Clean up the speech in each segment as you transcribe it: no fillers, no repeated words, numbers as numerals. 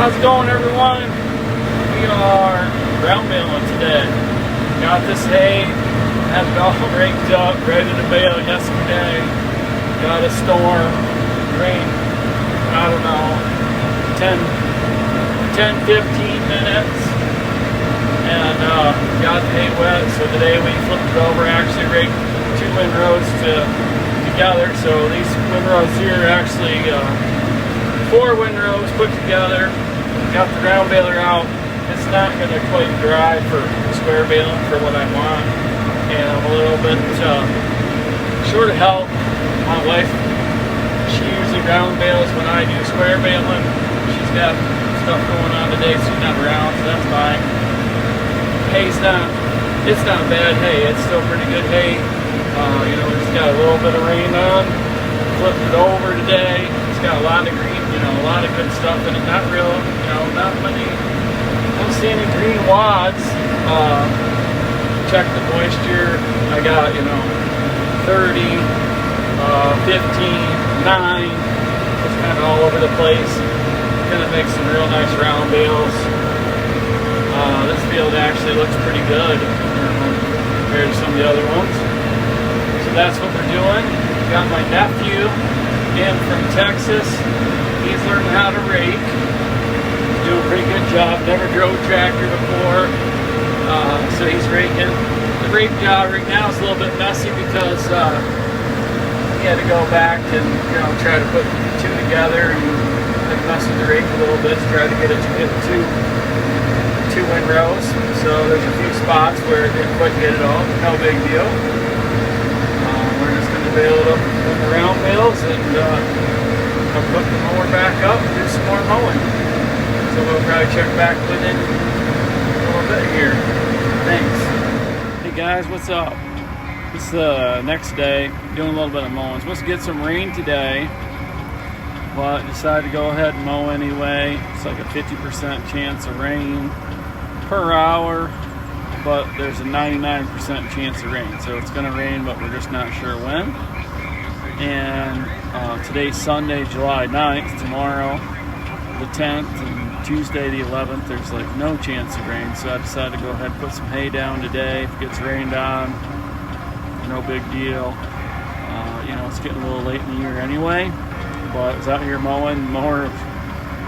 How's it going, everyone? We are ground baling today. Got this hay, had it all raked up, ready to bale yesterday. Got a storm, rain, I don't know, 10-15 minutes, and got the hay wet. So today we flipped it over, actually raked 2 windrows together. So these windrows here are actually 4 windrows put together. Got the ground baler out. It's not going to quite dry for square baling for what I want, and I'm a little bit short of help. My wife, she usually ground bales when I do square baling. She's got stuff going on today, so she's not around, so that's fine. Hay's it's not bad hay. It's still pretty good hay. You know, we just got a little bit of rain on. Flipped it over today. It's got a lot of green, you know, a lot of good stuff in it. Not real, you know, not many. Don't see any green wads. Check the moisture. I got, you know, 30, 15, 9. It's kind of all over the place. Gonna make some real nice round bales. This field actually looks pretty good compared to some of the other ones. So that's what we're doing. Got my nephew in from Texas. He's learning how to rake. He's doing a pretty good job. Never drove a tractor before, so he's raking. The rake job right now is a little bit messy because he had to go back and, you know, try to put 2 together and mess with the rake a little bit to try to get it to get 2 windrows. So there's a few spots where it didn't quite get it all. No big deal. We're just going to bail it up with the round bales, and I'll put the mower back up and do some more mowing. So we'll probably check back within a little bit here. Thanks. Hey guys, what's up? This is the next day, doing a little bit of mowing. Supposed to get some rain today, but decided to go ahead and mow anyway. It's like a 50% chance of rain per hour, but there's a 99% chance of rain. So it's going to rain, but we're just not sure when. And today's Sunday, July 9th. Tomorrow, the 10th, and Tuesday, the 11th, there's like no chance of rain. So I decided to go ahead and put some hay down today. If it gets rained on, no big deal. You know, it's getting a little late in the year anyway. But I was out here mowing. Mower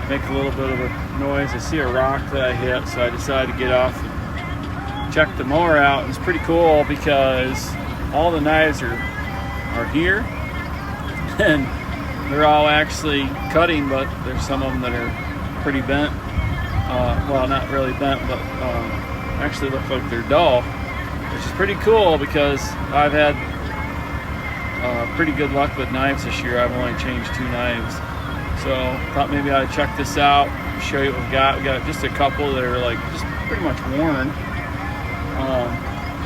make a little bit of a noise. I see a rock that I hit, so I decided to get off and check the mower out. It's pretty cool because all the knives are here, and they're all actually cutting, but there's some of them that are pretty bent. Well, not really bent, but actually look like they're dull, which is pretty cool because I've had pretty good luck with knives this year. I've only changed 2 knives. So thought maybe I'd check this out, show you what we got. We got just a couple that are like just pretty much worn.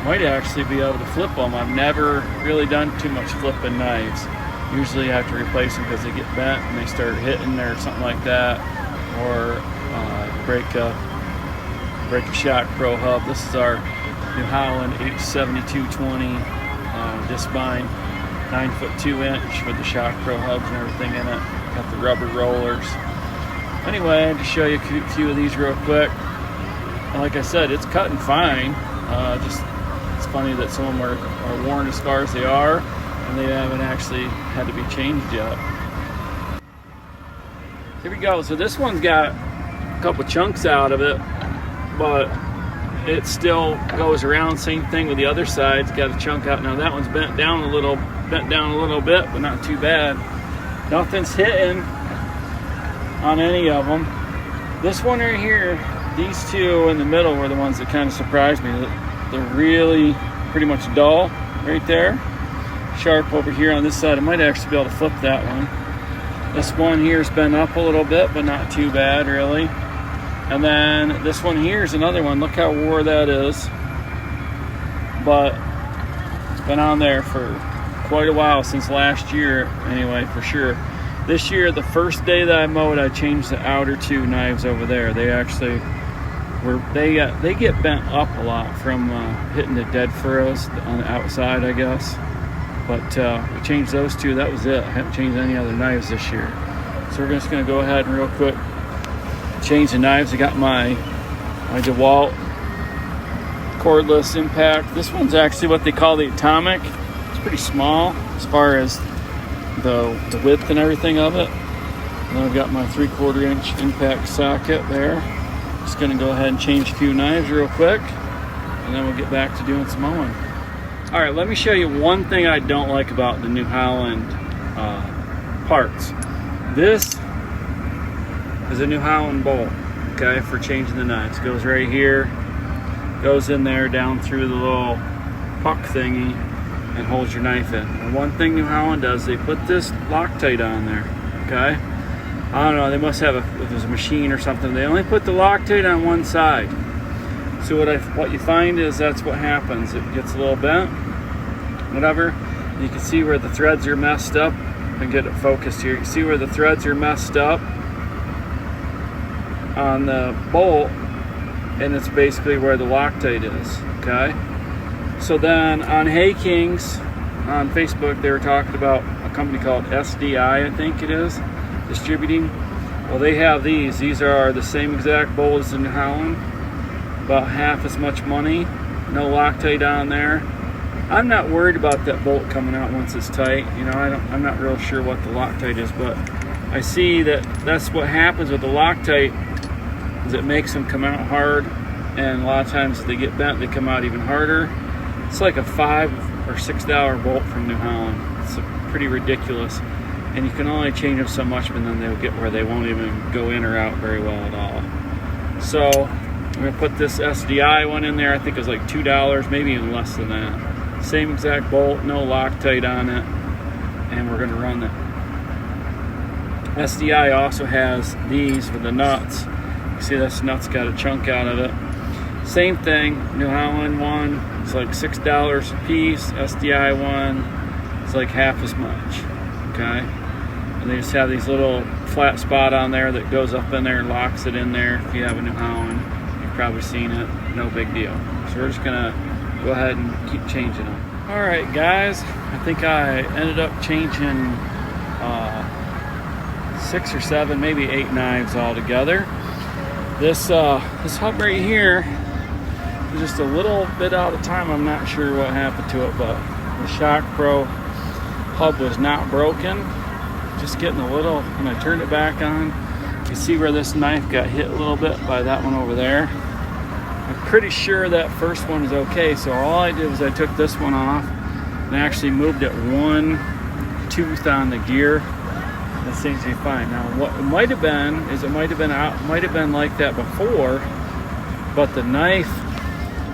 Might actually be able to flip them. I've never really done too much flipping knives. Usually I have to replace them because they get bent and they start hitting or something like that, or break a Shock Pro hub. This is our new Holland H7220 Discbine, 9'2" with the Shock Pro hubs and everything in it. Got the rubber rollers. Anyway, to show you a few of these real quick. Like I said, it's cutting fine. Just it's funny that some of them are worn as far as they are, and they haven't actually had to be changed yet. Here we go. So this one's got a couple chunks out of it, but it still goes around. Same thing with the other side. It's got a chunk out. Now that one's bent down a little bit, but not too bad. Nothing's hitting on any of them. This one right here, these 2 in the middle were the ones that kind of surprised me. They're really pretty much dull right there. Sharp over here on this side. I might actually be able to flip that one. This one here's been up a little bit, but not too bad really. And then this one here is another one. Look how wore that is. But it's been on there for quite a while, since last year anyway, for sure. This year, the first day that I mowed, I changed the outer 2 knives over there. They actually they get bent up a lot from hitting the dead furrows on the outside, I guess. But we changed those 2. That was it. I haven't changed any other knives this year. So we're just going to go ahead and real quick change the knives. I got my DeWalt cordless impact. This one's actually what they call the Atomic. It's pretty small as far as the width and everything of it. And I've got my 3/4 inch impact socket there. Just gonna go ahead and change a few knives real quick, and then we'll get back to doing some mowing. All right, let me show you one thing I don't like about the New Holland parts. This is a New Holland bolt, okay, for changing the knives. Goes right here, goes in there down through the little puck thingy and holds your knife in. And one thing New Holland does, they put this Loctite on there, okay? I don't know, they must have if there's a machine or something, they only put the Loctite on one side. So what you find is that's what happens. It gets a little bent, whatever. You can see where the threads are messed up. And get it focused here. You can see where the threads are messed up on the bolt, and it's basically where the Loctite is, okay? So then on Hey Kings on Facebook, they were talking about a company called SDI, I think it is, distributing. Well, they have these. These are the same exact bolt as the New Holland, about half as much money, no Loctite on there. I'm not worried about that bolt coming out once it's tight. You know, I'm not real sure what the Loctite is, but I see that that's what happens with the Loctite, is it makes them come out hard, and a lot of times if they get bent, they come out even harder. It's like a $5 or $6 bolt from New Holland. It's pretty ridiculous, and you can only change them so much, but then they'll get where they won't even go in or out very well at all. So I'm gonna put this SDI one in there. I think it was like $2, maybe even less than that. Same exact bolt, no Loctite on it, and we're going to run it. SDI also has these with the nuts. You see this nut's got a chunk out of it. Same thing, New Holland one, it's like $6 a piece. SDI one, it's like half as much, okay? And they just have these little flat spot on there that goes up in there and locks it in there. If you have a New Holland, you've probably seen it, no big deal. So we're just gonna go ahead and keep changing them. All right, guys, I think I ended up changing 6 or 7, maybe 8 knives altogether. This hub right here is just a little bit out of time. I'm not sure what happened to it, but the Shock Pro hub was not broken. Just getting a little, when I turned it back on, you see where this knife got hit a little bit by that one over there. I'm pretty sure that first one is okay, so all I did was I took this one off and actually moved it one tooth on the gear. That seems to be fine. Now what it might have been is it might have been like that before, but the knife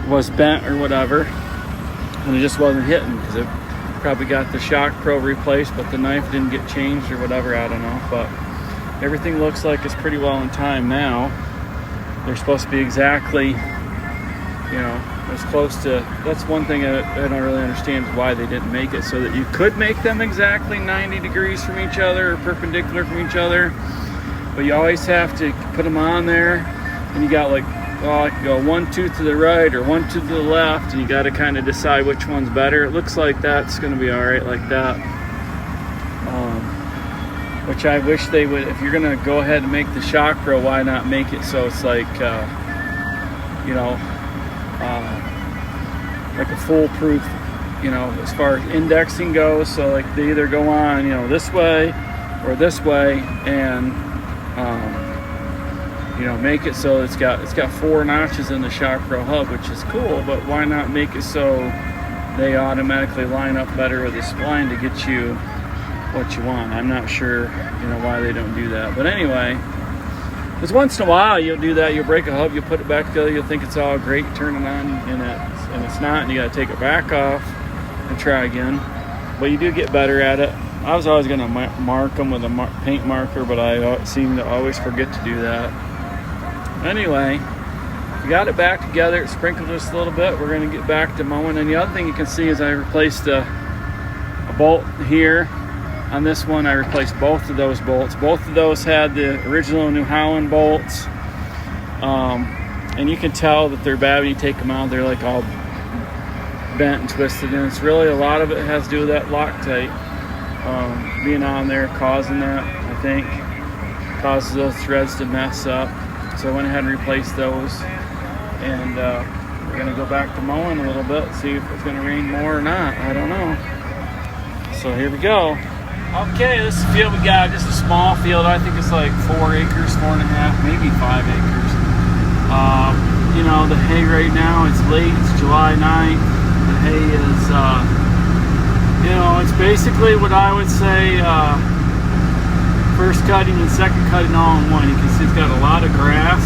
was bent or whatever, and it just wasn't hitting because it probably got the Shock Pro replaced, but the knife didn't get changed or whatever, I don't know. But everything looks like it's pretty well in time now. They're supposed to be exactly, you know, as close to, that's one thing I don't really understand is why they didn't make it so that you could make them exactly 90 degrees from each other or perpendicular from each other, but you always have to put them on there, and you got like, well, I can go one tooth to the right or one tooth to the left, and you got to kind of decide which one's better. It looks like that's going to be all right like that, which I wish they would. If you're going to go ahead and make the Shock Pro, why not make it so it's like, you know, like a foolproof, you know, as far as indexing goes. So like they either go on, you know, this way or this way, and you know, make it so it's got 4 notches in the Shock Pro hub, which is cool. But why not make it so they automatically line up better with the spline to get you what you want? I'm not sure, you know, why they don't do that. But anyway, because once in a while you'll do that. You'll break a hub, you'll put it back together, you'll think it's all great, turn it on, and it's not, and you got to take it back off and try again. But you do get better at it. I was always going to mark them with a paint marker, but I seem to always forget to do that. Anyway, we got it back together. It sprinkled just a little bit. We're going to get back to mowing. And the other thing you can see is I replaced a bolt here. On this one, I replaced both of those bolts. Both of those had the original New Holland bolts. And you can tell that they're bad when you take them out. They're like all bent and twisted. And it's really, a lot of it has to do with that Loctite being on there, causing that, I think. Causes those threads to mess up. So I went ahead and replaced those, and we're gonna go back to mowing a little bit, see if it's gonna rain more or not. I don't know. So here we go. Okay, this is the field we got, just a small field. I think it's like 4 acres, 4.5, maybe 5 acres. You know, the hay right now, it's late, it's July 9th. The hay is, you know, it's basically what I would say, first cutting and second cutting all in one. You can see it's got a lot of grass,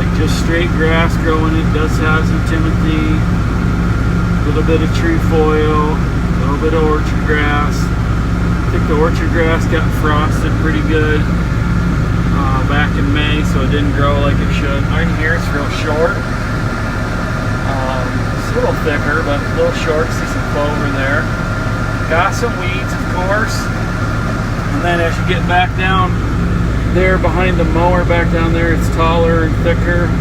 like just straight grass growing. It does have some timothy, a little bit of trefoil, a little bit of orchard grass. I think the orchard grass got frosted pretty good back in May, so it didn't grow like it should. Right here it's real short. It's a little thicker, but a little short. See some clover there. Got some weeds, of course. And then as you get back down there behind the mower, back down there, it's taller and thicker.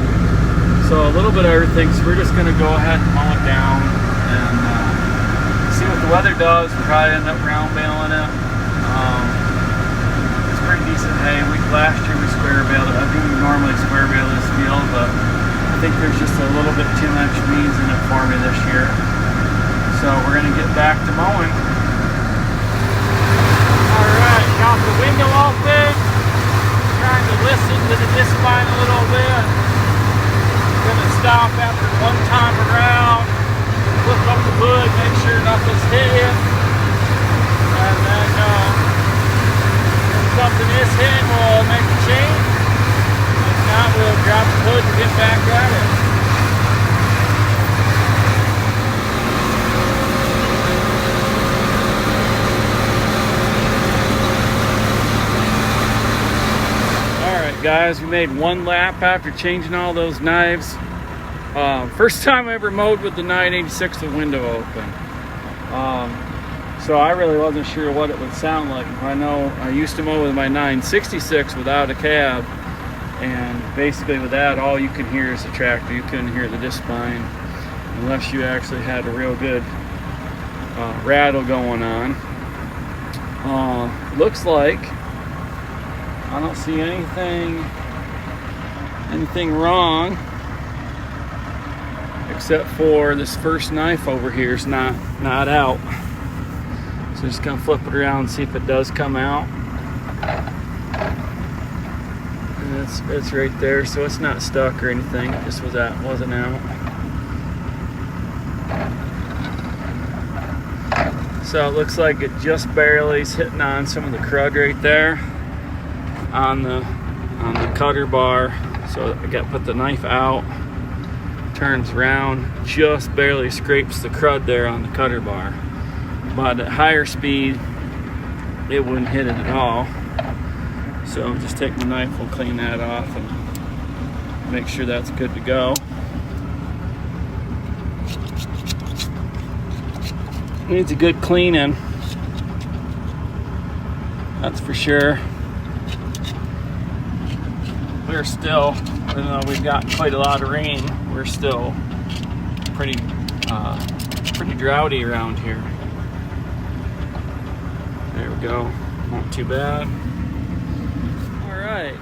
So a little bit of everything. So we're just going to go ahead and mow it down and see what the weather does. We'll probably end up round baling it. It's pretty decent hay. Last year we square baled it. I think we normally square bale this field, but I think there's just a little bit too much weeds in it for me this year. So we're going to get back to mowing. Alright, got the window open. Trying to listen to the Discbine a little bit. Going to stop after one time around. Flip up the hood, make sure nothing's hitting. And then if something is hitting, we'll make a change. If not, we'll drop the hood and get back at it. Alright guys, we made one lap after changing all those knives. First time I ever mowed with the 986 with the window open. So I really wasn't sure what it would sound like. I know I used to mow with my 966 without a cab, and basically with that all you can hear is the tractor. You couldn't hear the Discbine unless you actually had a real good rattle going on. Looks like I don't see anything wrong, except for this first knife over here is not out. So just gonna flip it around and see if it does come out. And it's right there, so it's not stuck or anything. It just wasn't out. So it looks like it just barely is hitting on some of the crud right there on the cutter bar. So I got to put the knife out, turns around, just barely scrapes the crud there on the cutter bar. But at higher speed, it wouldn't hit it at all. So just take my knife, we'll clean that off and make sure that's good to go. Needs a good cleaning, that's for sure. We're still, even though we've got quite a lot of rain, we're still pretty droughty around here. There we go, not too bad. Alright,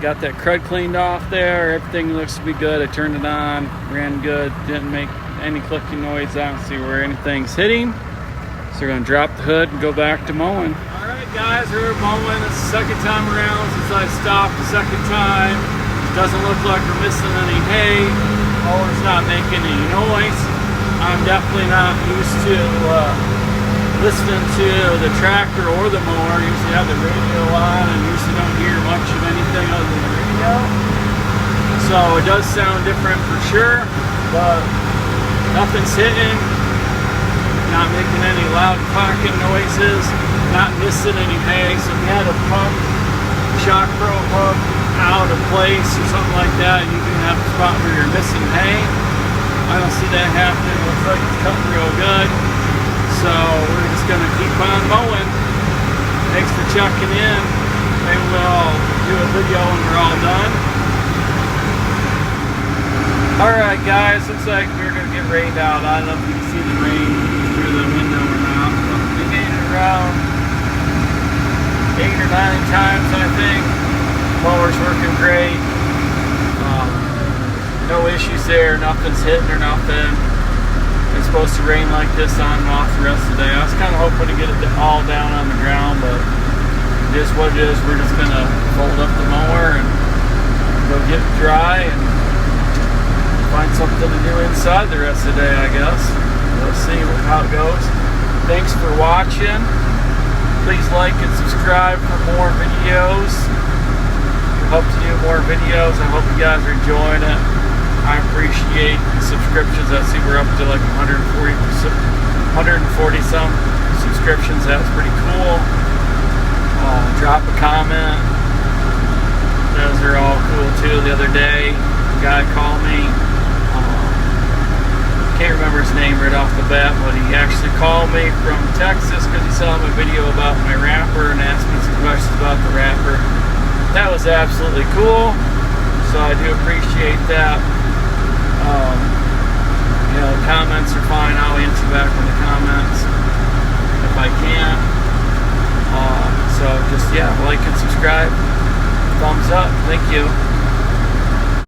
got that crud cleaned off there, everything looks to be good. I turned it on, ran good, didn't make any clicking noise. I don't see where anything's hitting. So we're going to drop the hood and go back to mowing. Alright guys, we're mowing. It's the second time around since I stopped the second time. It doesn't look like we're missing any hay. Mower's not making any noise. I'm definitely not used to listening to the tractor or the mower. I usually have the radio on and usually don't hear much of anything other than the radio. So it does sound different for sure, but nothing's hitting, not making any loud clacking noises, not missing any hay. So if you had a pump, shock probe pump out of place or something like that, you can have a spot where you're missing hay. I don't see that happening. It looks like it's cutting real good. So we're just going to keep on mowing. Thanks for checking in. Maybe we'll do a video when we're all done. Alright guys, looks like we're going to get rained out. I don't know if you can see the rain through the window or not. We made it around 8 or 9 times, I think. Mower's working great. No issues there, nothing's hitting or nothing. It's supposed to rain like this on and off the rest of the day. I was kind of hoping to get it all down on the ground, but it is what it is. We're just going to fold up the mower and go get it dry and find something to do inside the rest of the day, I guess. We'll see how it goes. Thanks for watching. Please like and subscribe for more videos. I hope to do more videos. I hope you guys are enjoying it. I appreciate the subscriptions. I see we're up to like 140 some subscriptions. That's pretty cool. Drop a comment. Those are all cool too. The other day, a guy called me. Can't remember his name right off the bat, but he actually called me from Texas because he saw my video about my wrapper and asked me some questions about the wrapper. That was absolutely cool. So I do appreciate that. You know, comments are fine. I'll answer back in the comments if I can. So just, yeah, like and subscribe. Thumbs up. Thank you.